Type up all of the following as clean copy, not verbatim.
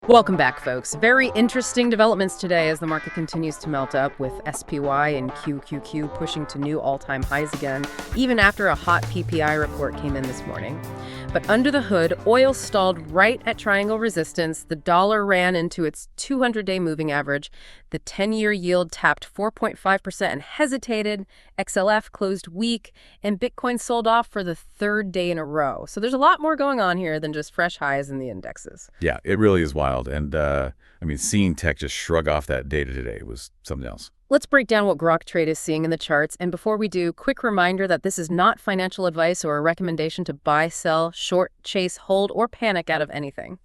Welcome back, folks. Very interesting developments today as the market continues to melt up, with SPY and QQQ pushing to new all-time highs again, even after a hot PPI report came in this morning. But under the hood, oil stalled right at triangle resistance, the dollar ran into its 200-day moving average, the 10-year yield tapped 4.5% and hesitated, XLF closed weak, and Bitcoin sold off for the third day in a row. So there's a lot more going on here than just fresh highs in the indexes. Yeah, it really is wild. And seeing tech just shrug off that data today was something else. Let's break down what Grok Trade is seeing in the charts. And before we do, quick reminder that this is not financial advice or a recommendation to buy, sell, short, chase, hold, or panic out of anything.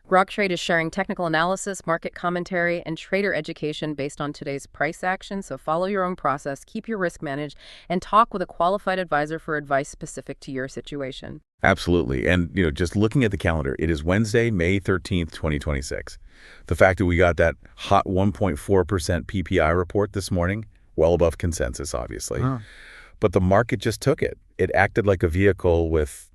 Grok Trade is sharing technical analysis, market commentary, and trader education based on today's price action. So follow your own process, keep your risk managed, and talk with a qualified advisor for advice specific to your situation. Absolutely. And, just looking at the calendar, it is Wednesday, May 13th, 2026. The fact that we got that hot 1.4% PPI report this morning, well above consensus, obviously. But the market just took it. It acted like a vehicle with,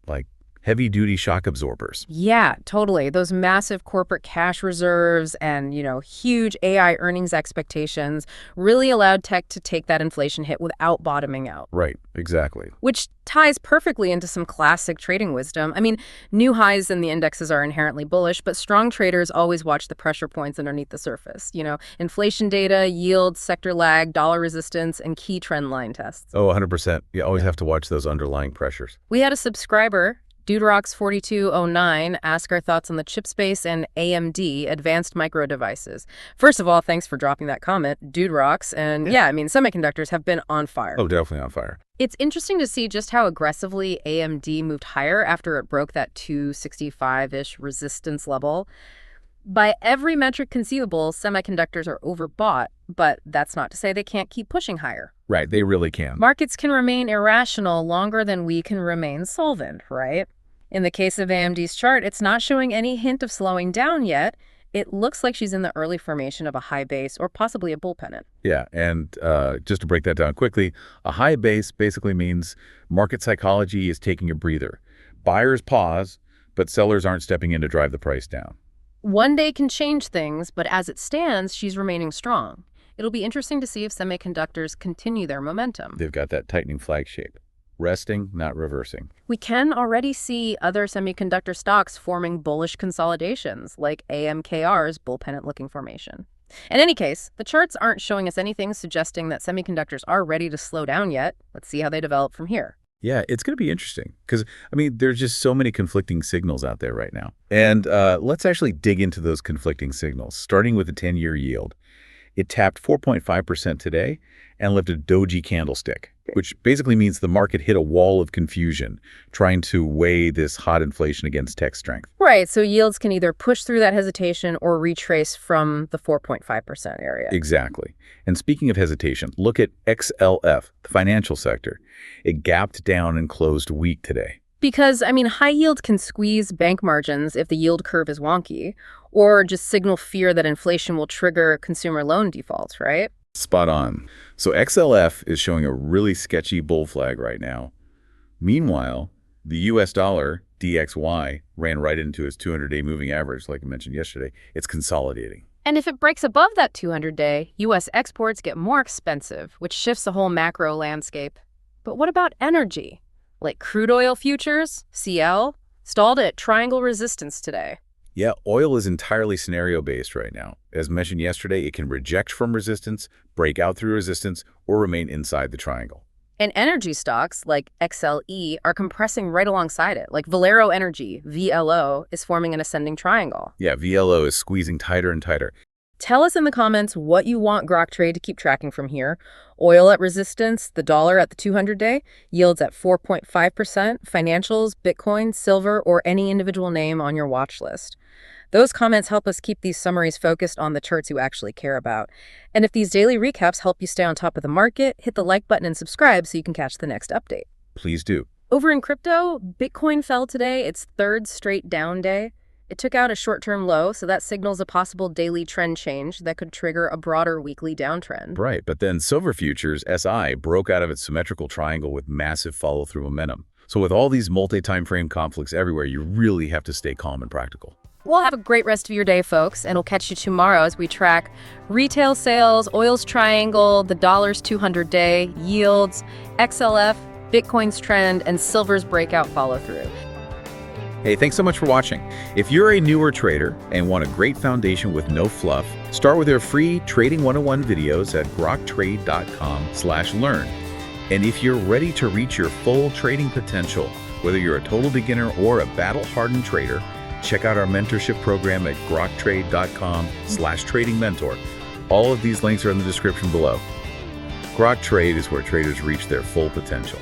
heavy-duty shock absorbers. Yeah, totally. Those massive corporate cash reserves and, huge AI earnings expectations really allowed tech to take that inflation hit without bottoming out. Right, exactly. Which ties perfectly into some classic trading wisdom. New highs in the indexes are inherently bullish, but strong traders always watch the pressure points underneath the surface. Inflation data, yield, sector lag, dollar resistance, and key trend line tests. Oh, 100%. You always have to watch those underlying pressures. We had a subscriber, DudeRocks4209, ask our thoughts on the chip space and AMD, advanced micro devices. First of all, thanks for dropping that comment, DudeRocks. And semiconductors have been on fire. Oh, definitely on fire. It's interesting to see just how aggressively AMD moved higher after it broke that 265-ish resistance level. By every metric conceivable, semiconductors are overbought, but that's not to say they can't keep pushing higher. Right, they really can. Markets can remain irrational longer than we can remain solvent, right? In the case of AMD's chart, it's not showing any hint of slowing down yet. It looks like she's in the early formation of a high base or possibly a bull pennant. Yeah, and just to break that down quickly, a high base basically means market psychology is taking a breather. Buyers pause, but sellers aren't stepping in to drive the price down. One day can change things, but as it stands, she's remaining strong. It'll be interesting to see if semiconductors continue their momentum. They've got that tightening flag shape. Resting, not reversing. We can already see other semiconductor stocks forming bullish consolidations, like AMKR's bull pennant-looking formation. In any case, the charts aren't showing us anything suggesting that semiconductors are ready to slow down yet. Let's see how they develop from here. Yeah, it's going to be interesting because, there's just so many conflicting signals out there right now. And let's actually dig into those conflicting signals, starting with the 10-year yield. It tapped 4.5% today and left a doji candlestick, which basically means the market hit a wall of confusion trying to weigh this hot inflation against tech strength. Right, so yields can either push through that hesitation or retrace from the 4.5% area. Exactly. And speaking of hesitation, look at XLF, the financial sector. It gapped down and closed weak today. Because, high yield can squeeze bank margins if the yield curve is wonky, or just signal fear that inflation will trigger consumer loan defaults, right? Spot on. So XLF is showing a really sketchy bull flag right now. Meanwhile, the US dollar, DXY, ran right into its 200-day moving average, like I mentioned yesterday. It's consolidating. And if it breaks above that 200-day, U.S. exports get more expensive, which shifts the whole macro landscape. But what about energy? Like crude oil futures, CL, stalled at triangle resistance today. Yeah, oil is entirely scenario-based right now. As mentioned yesterday, it can reject from resistance, break out through resistance, or remain inside the triangle. And energy stocks like XLE are compressing right alongside it. Like Valero Energy, VLO, is forming an ascending triangle. Yeah, VLO is squeezing tighter and tighter. Tell us in the comments what you want Grok Trade to keep tracking from here. Oil at resistance, the dollar at the 200-day, yields at 4.5%, financials, Bitcoin, silver, or any individual name on your watch list. Those comments help us keep these summaries focused on the charts you actually care about. And if these daily recaps help you stay on top of the market, hit the like button and subscribe so you can catch the next update. Please do. Over in crypto, Bitcoin fell today, its third straight down day. It took out a short-term low, so that signals a possible daily trend change that could trigger a broader weekly downtrend. Right, but then silver futures, SI, broke out of its symmetrical triangle with massive follow-through momentum. So with all these multi-time frame conflicts everywhere, you really have to stay calm and practical. Well, have a great rest of your day, folks, and we'll catch you tomorrow as we track retail sales, oil's triangle, the dollar's 200-day, yields, XLF, Bitcoin's trend, and silver's breakout follow-through. Hey, thanks so much for watching. If you're a newer trader and want a great foundation with no fluff, start with our free Trading 101 videos at groktrade.com/learn. And if you're ready to reach your full trading potential, whether you're a total beginner or a battle-hardened trader, check out our mentorship program at groktrade.com/trading mentor. All of these links are in the description below. Grok Trade is where traders reach their full potential.